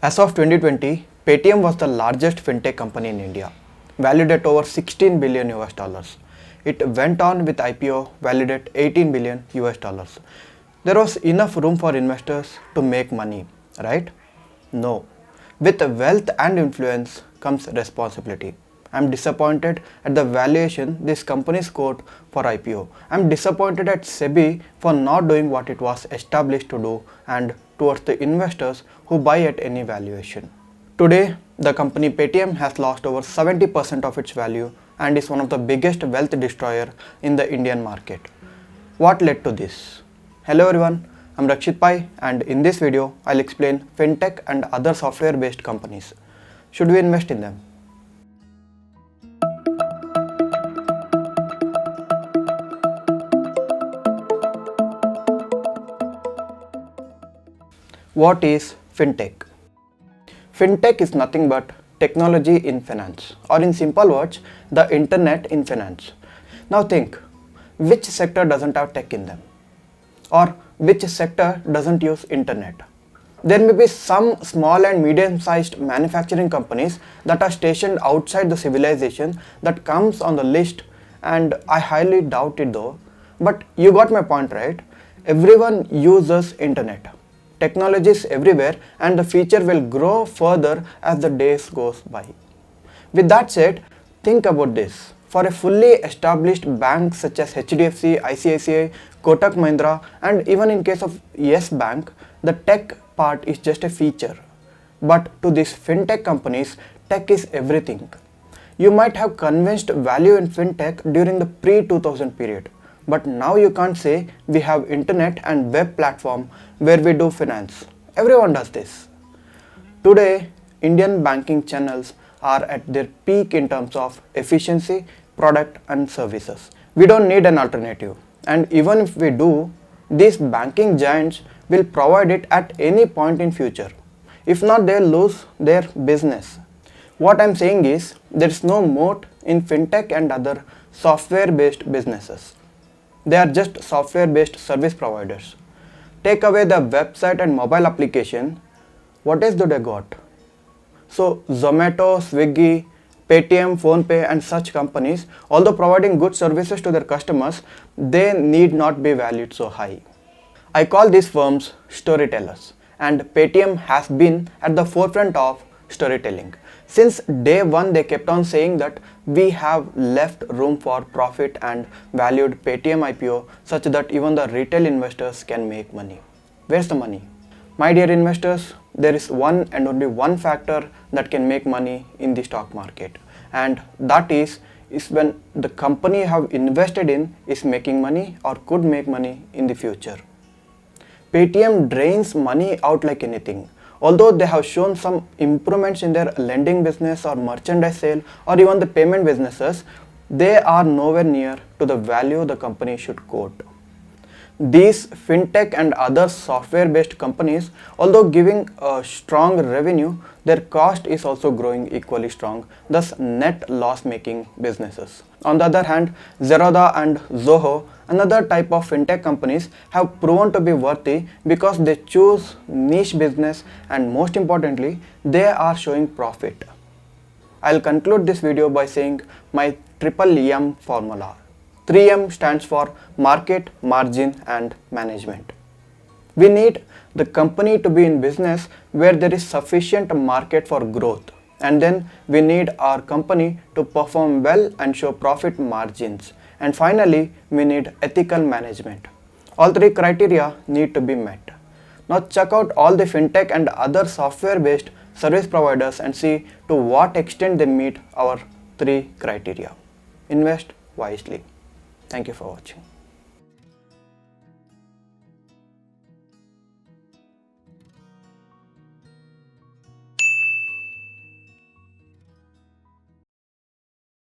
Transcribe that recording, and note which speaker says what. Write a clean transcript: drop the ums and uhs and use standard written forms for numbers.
Speaker 1: As of 2020, Paytm was the largest fintech company in India, valued at over 16 billion US dollars. It went on with IPO valued at 18 billion US dollars. There was enough room for investors to make money, right? No. With wealth and influence comes responsibility. I'm disappointed at the valuation this company scored for IPO. I'm disappointed at SEBI for not doing what it was established to do and towards the investors who buy at any valuation. Today, the company Paytm has lost over 70% of its value and is one of the biggest wealth destroyer in the Indian market. What led to this? Hello everyone, I'm Rakshith Pai and in this video, I'll explain FinTech and other software-based companies. Should we invest in them? What is FinTech? FinTech is nothing but technology in finance, or in simple words, the internet in finance. Now think, which sector doesn't have tech in them? Or which sector doesn't use internet? There may be some small and medium-sized manufacturing companies that are stationed outside the civilization that comes on the list, and I highly doubt it though. But you got my point, right? Everyone uses internet. Technology is everywhere and the feature will grow further as the days goes by. With that said, think about this. For a fully established bank such as HDFC, ICICI, Kotak Mahindra and even in case of Yes Bank, the tech part is just a feature. But to these fintech companies, tech is everything. You might have convinced value in fintech during the pre-2000 period. But now you can't say we have internet and web platform where we do finance. Everyone does this. Today, Indian banking channels are at their peak in terms of efficiency, product and services. We don't need an alternative. And even if we do, these banking giants will provide it at any point in future. If not, they'll lose their business. What I'm saying is, there's no moat in fintech and other software-based businesses. They are just software-based service providers. Take away the website and mobile application, what else do they got? So Zomato, Swiggy, Paytm, PhonePe and such companies, although providing good services to their customers, they need not be valued so high. I call these firms storytellers, and Paytm has been at the forefront of storytelling. Since day one, they kept on saying that we have left room for profit and valued Paytm IPO such that even the retail investors can make money. Where's the money? My dear investors, there is one and only one factor that can make money in the stock market, and that is when the company you have invested in is making money or could make money in the future. Paytm drains money out like anything. Although they have shown some improvements in their lending business or merchandise sale or even the payment businesses, they are nowhere near to the value the company should quote. These fintech and other software-based companies, although giving a strong revenue, their cost is also growing equally strong, thus net loss-making businesses. On the other hand, Zerodha and Zoho, another type of fintech companies, have proven to be worthy because they choose niche business and most importantly, they are showing profit. I'll conclude this video by saying my triple M formula. 3M stands for market, margin and management. We need the company to be in business where there is sufficient market for growth, and then we need our company to perform well and show profit margins, and finally we need ethical management. All three criteria need to be met. Now check out all the fintech and other software based service providers and see to what extent they meet our three criteria. Invest wisely. Thank you for watching.